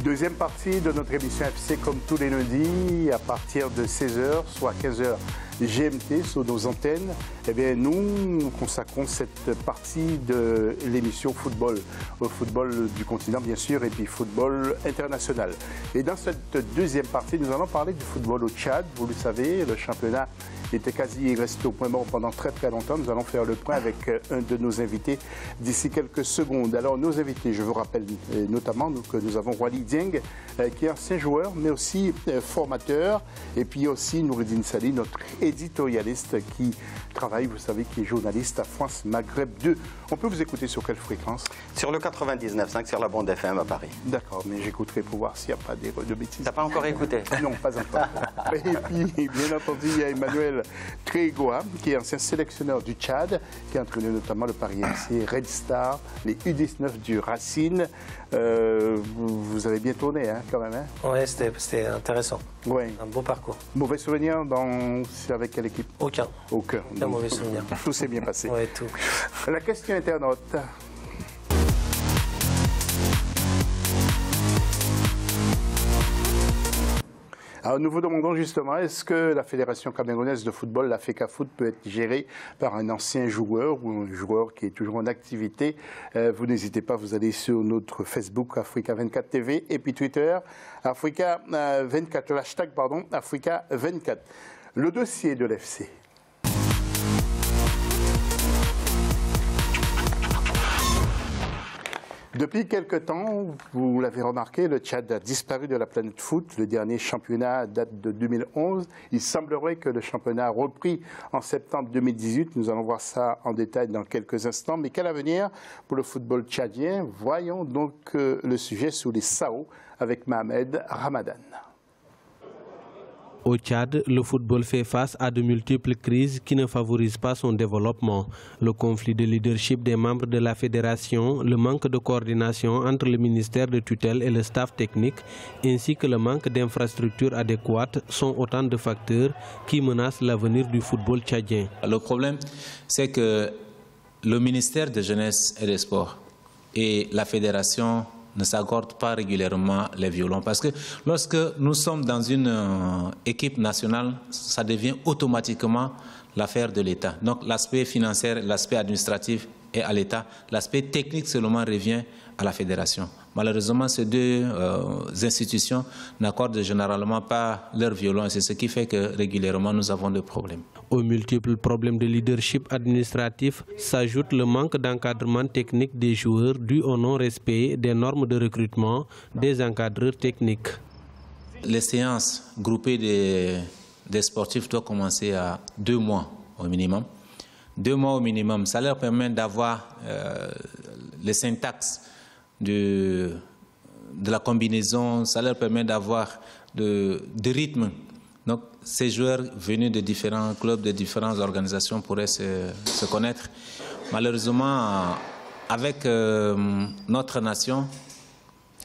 Deuxième partie de notre émission FC comme tous les lundis à partir de 16h, soit 15h GMT sur nos antennes. Eh bien, nous consacrons cette partie de l'émission football, au football du continent bien sûr et puis football international. Et dans cette deuxième partie, nous allons parler du football au Tchad. Vous le savez, le championnat était quasi resté au point mort pendant très longtemps. Nous allons faire le point avec un de nos invités d'ici quelques secondes. Alors nos invités, je vous rappelle notamment que nous avons Wally Dieng, qui est ancien joueur mais aussi formateur, et puis aussi Noureddine Sali, notre éditorialiste qui travaille, vous savez, qui est journaliste à France Maghreb 2. On peut vous écouter sur quelle fréquence? Sur le 99.5 sur la bande FM à Paris. D'accord, mais j'écouterai pour voir s'il n'y a pas de bêtises. T'as pas encore écouté? Non, pas encore. Et puis, bien entendu, il y a Emmanuel Trégoa, qui est ancien sélectionneur du Tchad, qui a entraîné notamment le Paris FC, Red Star, les U19 du Racine. Vous avez bien tourné, hein, quand même. Hein? Oui, c'était intéressant. Ouais. Un beau parcours. Mauvais souvenir avec quelle équipe? Aucun. Aucun. Aucun mauvais souvenir. Tout s'est bien passé. Oui, tout. La question internaute. Alors nous vous demandons justement, est-ce que la Fédération camerounaise de football, la FECAFoot, peut être gérée par un ancien joueur ou un joueur qui est toujours en activité? Vous n'hésitez pas, vous allez sur notre Facebook Africa24 TV et puis Twitter Africa24, le hashtag Africa24. Le dossier de l'FC. Depuis quelque temps, vous l'avez remarqué, le Tchad a disparu de la planète foot. Le dernier championnat date de 2011. Il semblerait que le championnat a repris en septembre 2018. Nous allons voir ça en détail dans quelques instants. Mais quel avenir pour le football tchadien? Voyons donc le sujet sous les SAO avec Mohamed Ramadan. Au Tchad, le football fait face à de multiples crises qui ne favorisent pas son développement. Le conflit de leadership des membres de la fédération, le manque de coordination entre le ministère de tutelle et le staff technique, ainsi que le manque d'infrastructures adéquates sont autant de facteurs qui menacent l'avenir du football tchadien. Le problème, c'est que le ministère de Jeunesse et des Sports et la fédération ne s'accordent pas régulièrement les violons. Parce que lorsque nous sommes dans une équipe nationale, ça devient automatiquement l'affaire de l'État. Donc l'aspect financier, l'aspect administratif est à l'État. L'aspect technique seulement revient à la fédération. Malheureusement, ces deux institutions n'accordent généralement pas leur violon. C'est ce qui fait que régulièrement nous avons des problèmes. Aux multiples problèmes de leadership administratif s'ajoute le manque d'encadrement technique des joueurs dû au non-respect des normes de recrutement des encadreurs techniques. Les séances groupées des sportifs doivent commencer à 2 mois au minimum. 2 mois au minimum, ça leur permet d'avoir les syntaxes de la combinaison, ça leur permet d'avoir de rythme. Donc, ces joueurs venus de différents clubs, de différentes organisations pourraient se connaître. Malheureusement, avec notre nation,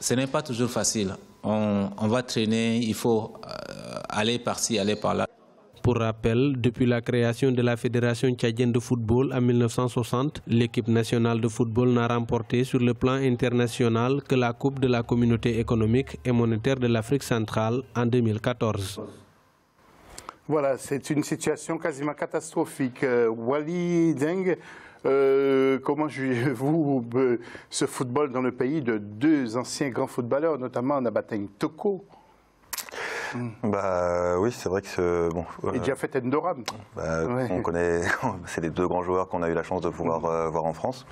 ce n'est pas toujours facile. On va traîner, il faut aller par-ci, aller par-là. Pour rappel, depuis la création de la Fédération tchadienne de football en 1960, l'équipe nationale de football n'a remporté sur le plan international que la Coupe de la Communauté économique et monétaire de l'Afrique centrale en 2014. Voilà, c'est une situation quasiment catastrophique. Wally Dieng, comment jugez-vous ce football dans le pays de 2 anciens grands footballeurs, notamment Nabateng Toko? Bah oui, c'est vrai que et Jafet Ndoram. Ouais. On connaît, c'est les 2 grands joueurs qu'on a eu la chance de pouvoir voir en France.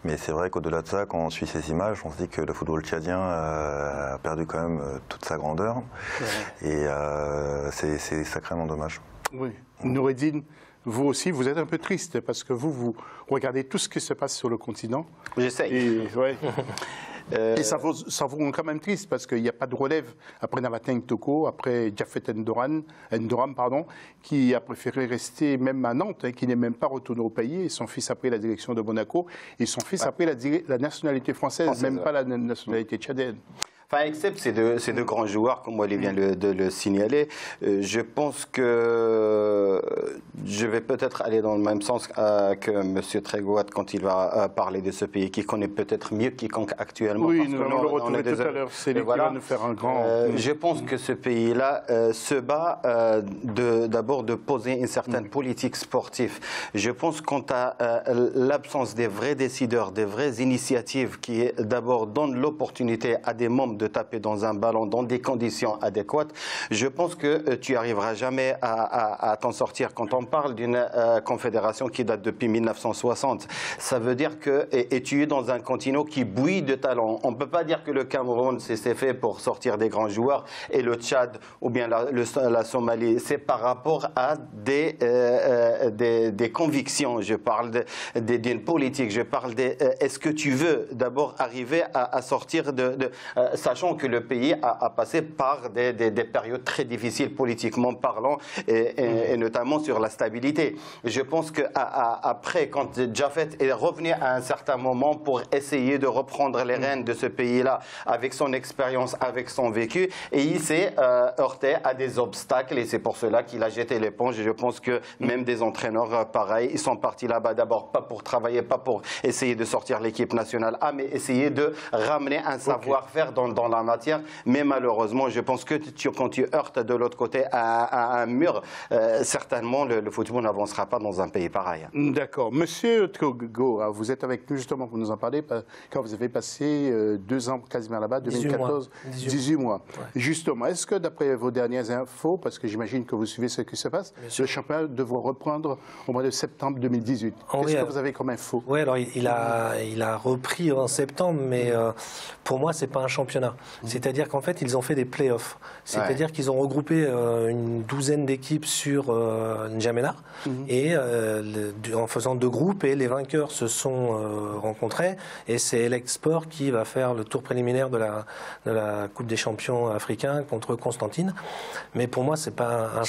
Mais c'est vrai qu'au-delà de ça, quand on suit ces images, on se dit que le football tchadien a perdu quand même toute sa grandeur. Ouais. Et c'est sacrément dommage. Oui. Noureddine, vous aussi, vous êtes un peu triste parce que vous regardez tout ce qui se passe sur le continent. J'essaye. Ouais. Et ça vous rend quand même triste parce qu'il n'y a pas de relève après Nabateng Toko, après Jafet Ndoram, qui a préféré rester même à Nantes, qui n'est même pas retourné au pays. Et son fils a pris la direction de Monaco et son fils a pris la nationalité française, même pas la nationalité tchadienne. Enfin, except ces deux grands joueurs, comme Wally vient de le signaler, je pense que je vais peut-être aller dans le même sens que M. Trégoat quand il va parler de ce pays qui connaît peut-être mieux quiconque actuellement. Oui, nous allons le retrouver tout à l'heure. C'est lui qui va nous faire un grand... Je pense que ce pays-là se bat d'abord de poser une certaine politique sportive. Je pense quant à l'absence des vrais décideurs, des vraies initiatives qui d'abord donnent l'opportunité à des membres de taper dans un ballon dans des conditions adéquates, je pense que tu n'arriveras jamais à t'en sortir. Quand on parle d'une confédération qui date depuis 1960, ça veut dire que tu es dans un continent qui bouille de talent. On ne peut pas dire que le Cameroun, c'est fait pour sortir des grands joueurs et le Tchad ou bien la Somalie, c'est par rapport à des convictions. Je parle d'une politique, je parle est-ce que tu veux d'abord arriver à sortir sachant que le pays a passé par des périodes très difficiles politiquement parlant et notamment sur la stabilité. Je pense qu'après, quand Jaffet est revenu à un certain moment pour essayer de reprendre les rênes de ce pays-là avec son expérience, avec son vécu, et il s'est heurté à des obstacles et c'est pour cela qu'il a jeté l'éponge. Je pense que même des entraîneurs pareils, ils sont partis là-bas d'abord pas pour travailler, pas pour essayer de sortir l'équipe nationale A, mais essayer de ramener un savoir-faire dans la matière. Mais malheureusement, je pense que quand tu heurtes de l'autre côté à un mur, certainement le football n'avancera pas dans un pays pareil. D'accord. Monsieur Togo, vous êtes avec nous justement pour nous en parler quand vous avez passé 2 ans quasiment là-bas, 2014, 18 mois. Ouais. Justement, est-ce que d'après vos dernières infos, parce que j'imagine que vous suivez ce qui se passe, le championnat devrait reprendre au mois de septembre 2018. Qu'est-ce que vous avez comme info? Oui, alors il a repris en septembre, mais pour moi, c'est pas un championnat. C'est-à-dire qu'en fait, ils ont fait des play-offs. C'est-à-dire qu'ils ont regroupé une douzaine d'équipes sur N'Djamena et en faisant 2 groupes, et les vainqueurs se sont rencontrés, et c'est Elect Sport qui va faire le tour préliminaire de la Coupe des champions africains contre Constantine. Mais pour moi, c'est pas un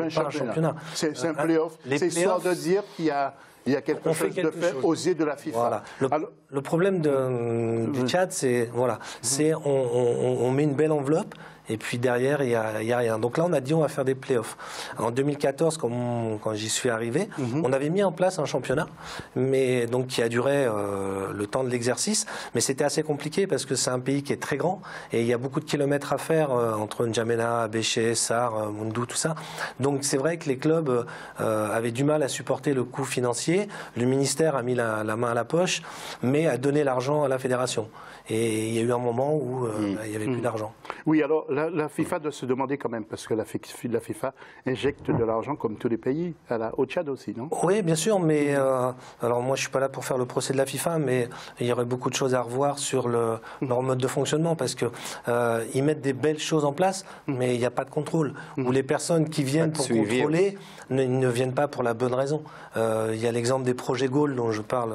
championnat. C'est un play-off. C'est histoire de dire qu'il y a quelque chose de fait aux yeux de la FIFA. Voilà. Le problème du Tchad, c'est on met une belle enveloppe. Et puis derrière, il y a rien. Donc là, on a dit on va faire des playoffs. En 2014, quand j'y suis arrivé, on avait mis en place un championnat, mais donc qui a duré le temps de l'exercice. Mais c'était assez compliqué parce que c'est un pays qui est très grand et il y a beaucoup de kilomètres à faire entre N'Djamena, Béché, Sar, Moundou, tout ça. Donc c'est vrai que les clubs avaient du mal à supporter le coût financier. Le ministère a mis la main à la poche, mais a donné l'argent à la fédération. Et il y a eu un moment où il n'y avait plus d'argent. Oui, alors la FIFA doit se demander quand même, parce que la FIFA injecte de l'argent comme tous les pays, au Tchad aussi, non? Oui, bien sûr, mais alors moi je ne suis pas là pour faire le procès de la FIFA, mais il y aurait beaucoup de choses à revoir sur leur mode de fonctionnement, parce qu'ils mettent des belles choses en place, mais il n'y a pas de contrôle. Ou les personnes qui viennent pour contrôler ne viennent pas pour la bonne raison. Il y a l'exemple des projets Gaulle dont je parle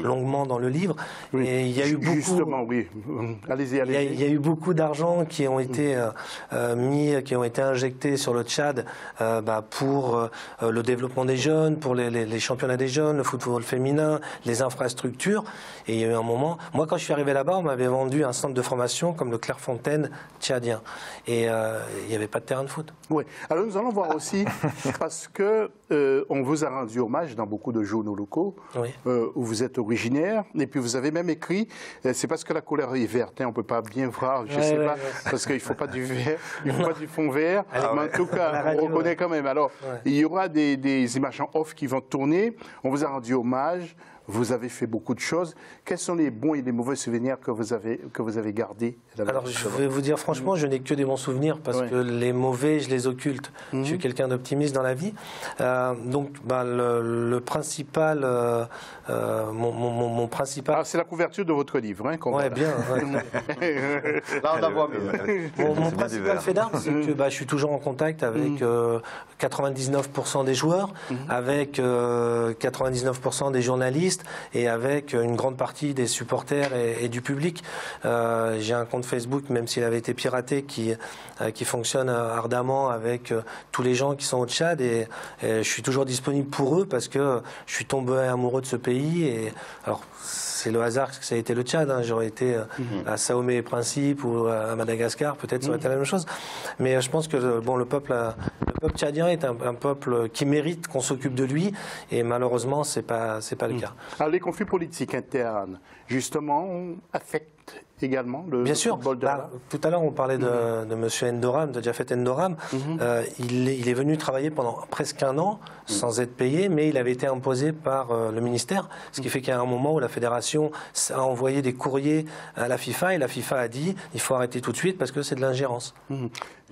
longuement dans le livre. Oui, et il y a eu beaucoup, justement, oui. Allez-y. Il y a eu beaucoup d'argent qui ont été qui ont été injectés sur le Tchad pour le développement des jeunes, pour les championnats des jeunes, le football féminin, les infrastructures. Et il y a eu un moment, moi quand je suis arrivé là-bas, on m'avait vendu un centre de formation comme le Clairefontaine tchadien. Et il n'y avait pas de terrain de foot. Oui, alors nous allons voir aussi, parce que on vous a rendu hommage dans beaucoup de journaux locaux, où vous êtes originaire, et puis vous avez même écrit, c'est parce que la couleur est verte, on ne peut pas bien voir, je ne sais pas, parce qu'il ne faut pas du vert, il ne faut pas du fond vert, mais en tout cas, on reconnaît quand même. Alors, il y aura des images en off qui vont tourner, on vous a rendu hommage. Vous avez fait beaucoup de choses. Quels sont les bons et les mauvais souvenirs que vous avez gardés? Alors, je vais vous dire franchement, je n'ai que des bons souvenirs parce que les mauvais, je les occulte. Je suis quelqu'un d'optimiste dans la vie. Donc, le principal, mon principal... Ah, c'est la couverture de votre livre, hein, Oui, bien. Là, on en voit mieux. Mon principal fait d'armes, c'est que je suis toujours en contact avec 99% des joueurs, avec 99% des journalistes, journalistes et avec une grande partie des supporters et du public. J'ai un compte Facebook, même s'il avait été piraté, qui fonctionne ardemment avec tous les gens qui sont au Tchad et je suis toujours disponible pour eux parce que je suis tombé amoureux de ce pays. Et alors c'est le hasard que ça a été le Tchad. Hein. J'aurais été à Saomé et Principe ou à Madagascar, peut-être ça aurait été la même chose. Mais je pense que le peuple tchadien est un peuple qui mérite qu'on s'occupe de lui et malheureusement c'est pas le cas. Alors les conflits politiques internes, justement, affectent également le football de tout à l'heure on parlait de M. Endoram, de Jafet Endoram. Il est venu travailler pendant presque un an sans être payé, mais il avait été imposé par le ministère, ce qui fait qu'il y a un moment où la fédération a envoyé des courriers à la FIFA et la FIFA a dit il faut arrêter tout de suite parce que c'est de l'ingérence.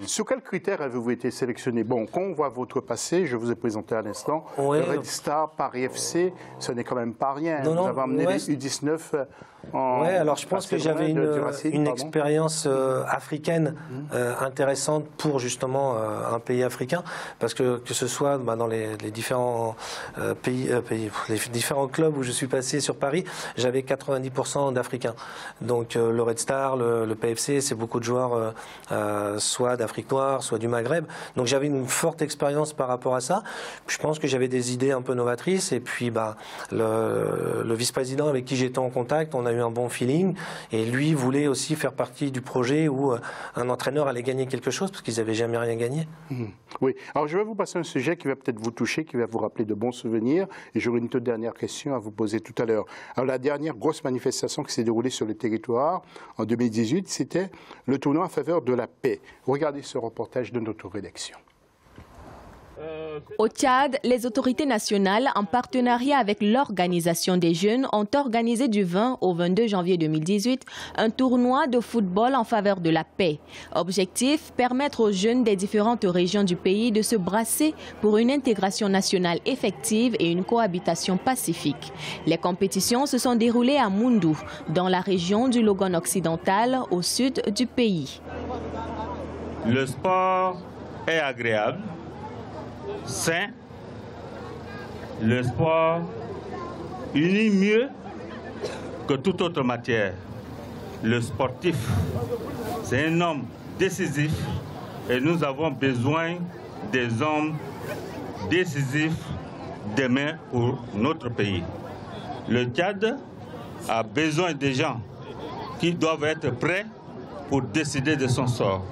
Sur quels critères avez-vous été sélectionné? Bon, quand on voit votre passé, je vous ai présenté à l'instant, le Red Star, Paris FC, ce n'est quand même pas rien. Vous avez amené les U19 en... Oui, alors je pense que j'avais une expérience africaine intéressante pour justement un pays africain, parce que ce soit dans les différents les différents clubs où je suis passé sur Paris, j'avais 90% d'Africains. Donc le Red Star, le PFC, c'est beaucoup de joueurs soit d'Afrique noire, soit du Maghreb. Donc j'avais une forte expérience par rapport à ça. Je pense que j'avais des idées un peu novatrices et puis le vice-président avec qui j'étais en contact, on a eu un bon feeling et lui voulait aussi faire partie du projet où un entraîneur allait gagner quelque chose parce qu'ils n'avaient jamais rien gagné. Oui, alors je vais vous passer un sujet qui va peut-être vous toucher, qui va vous rappeler de bons souvenirs et j'aurai une toute dernière question à vous poser tout à l'heure. Alors la dernière grosse manifestation qui s'est déroulée sur le territoire en 2018, c'était le tournoi en faveur de la paix. Regardez ce reportage de notre rédaction. Au Tchad, les autorités nationales, en partenariat avec l'Organisation des jeunes, ont organisé du 20 au 22 janvier 2018 un tournoi de football en faveur de la paix. Objectif, permettre aux jeunes des différentes régions du pays de se brasser pour une intégration nationale effective et une cohabitation pacifique. Les compétitions se sont déroulées à Moundou, dans la région du Logone occidental, au sud du pays. Le sport est agréable, sain. Le sport unit mieux que toute autre matière. Le sportif, c'est un homme décisif et nous avons besoin des hommes décisifs demain pour notre pays. Le Tchad a besoin des gens qui doivent être prêts pour décider de son sort.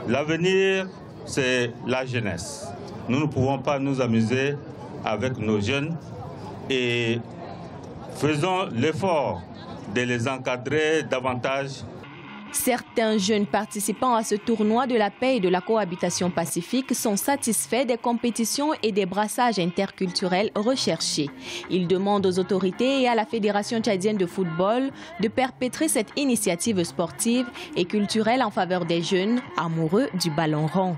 L'avenir, c'est la jeunesse. Nous ne pouvons pas nous amuser avec nos jeunes et faisons l'effort de les encadrer davantage. Certains jeunes participants à ce tournoi de la paix et de la cohabitation pacifique sont satisfaits des compétitions et des brassages interculturels recherchés. Ils demandent aux autorités et à la Fédération tchadienne de football de perpétrer cette initiative sportive et culturelle en faveur des jeunes amoureux du ballon rond.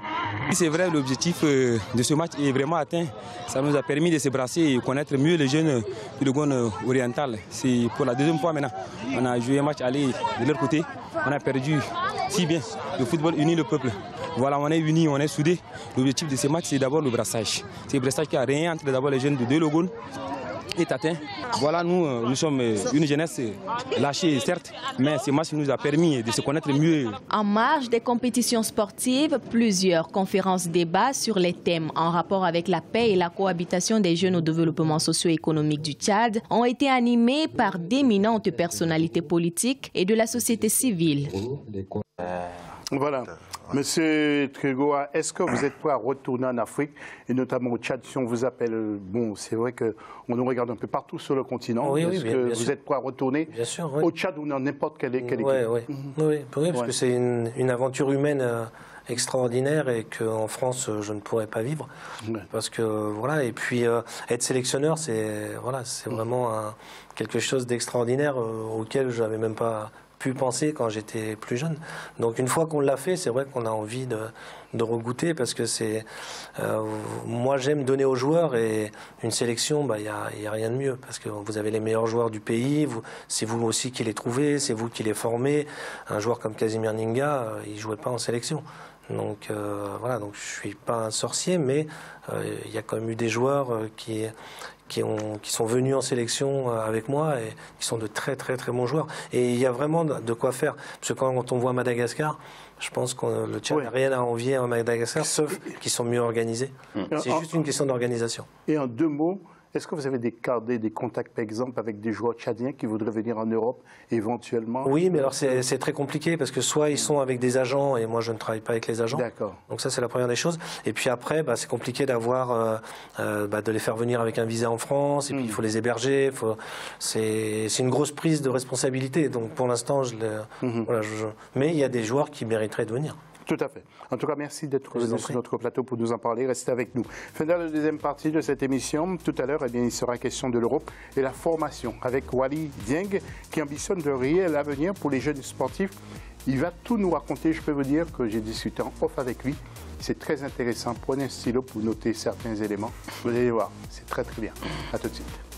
C'est vrai, l'objectif de ce match est vraiment atteint. Ça nous a permis de se brasser et connaître mieux les jeunes du Logone oriental. C'est pour la deuxième fois maintenant. On a joué un match aller de leur côté. On a perdu si bien. Le football unit le peuple. Voilà, on est unis, on est soudés. L'objectif de ce match, c'est d'abord le brassage. C'est le brassage qui a réentré d'abord les jeunes de deux Logone est atteint. Voilà, nous sommes une jeunesse lâchée, certes, mais ce match nous a permis de se connaître mieux. En marge des compétitions sportives, plusieurs conférences-débats sur les thèmes en rapport avec la paix et la cohabitation des jeunes au développement socio-économique du Tchad ont été animées par d'éminentes personnalités politiques et de la société civile. Voilà. Monsieur Trégoa, est-ce que vous êtes prêt à retourner en Afrique et notamment au Tchad si on vous appelle? Bon, c'est vrai qu'on nous regarde un peu partout sur le continent. Oui, est-ce que vous êtes prêt à retourner au Tchad ou dans n'importe quelle équipe? Oui, parce que c'est une aventure humaine extraordinaire et qu'en France je ne pourrais pas vivre parce que voilà. Et puis être sélectionneur, c'est vraiment quelque chose d'extraordinaire auquel je n'avais même pas pu penser quand j'étais plus jeune. Donc une fois qu'on l'a fait, c'est vrai qu'on a envie de regoûter parce que c'est moi j'aime donner aux joueurs et une sélection, y a rien de mieux parce que vous avez les meilleurs joueurs du pays, c'est vous aussi qui les trouvez, c'est vous qui les formez. Un joueur comme Casimir Ninga, il jouait pas en sélection. Donc voilà, donc je suis pas un sorcier, mais il y a quand même eu des joueurs qui sont venus en sélection avec moi et qui sont de très très très bons joueurs. Et il y a vraiment de quoi faire. Parce que quand on voit Madagascar, je pense que le Tchad n'a rien à envier à Madagascar, sauf qu'ils sont mieux organisés. C'est juste une question d'organisation. Et en 2 mots, est-ce que vous avez des contacts, par exemple, avec des joueurs tchadiens qui voudraient venir en Europe éventuellement? Oui, mais alors c'est très compliqué parce que soit ils sont avec des agents et moi je ne travaille pas avec les agents. D'accord. Donc ça c'est la première des choses. Et puis après, c'est compliqué d'avoir, de les faire venir avec un visa en France et puis il faut les héberger. C'est une grosse prise de responsabilité. Donc pour l'instant, mais il y a des joueurs qui mériteraient de venir. Tout à fait. En tout cas, merci d'être venu sur notre plateau pour nous en parler. Restez avec nous. Fin de la deuxième partie de cette émission. Tout à l'heure, il sera question de l'Europe et la formation avec Wally Dieng qui ambitionne de réel avenir pour les jeunes sportifs. Il va tout nous raconter. Je peux vous dire que j'ai discuté en off avec lui. C'est très intéressant. Prenez un stylo pour noter certains éléments. Vous allez voir, c'est très très bien. À tout de suite.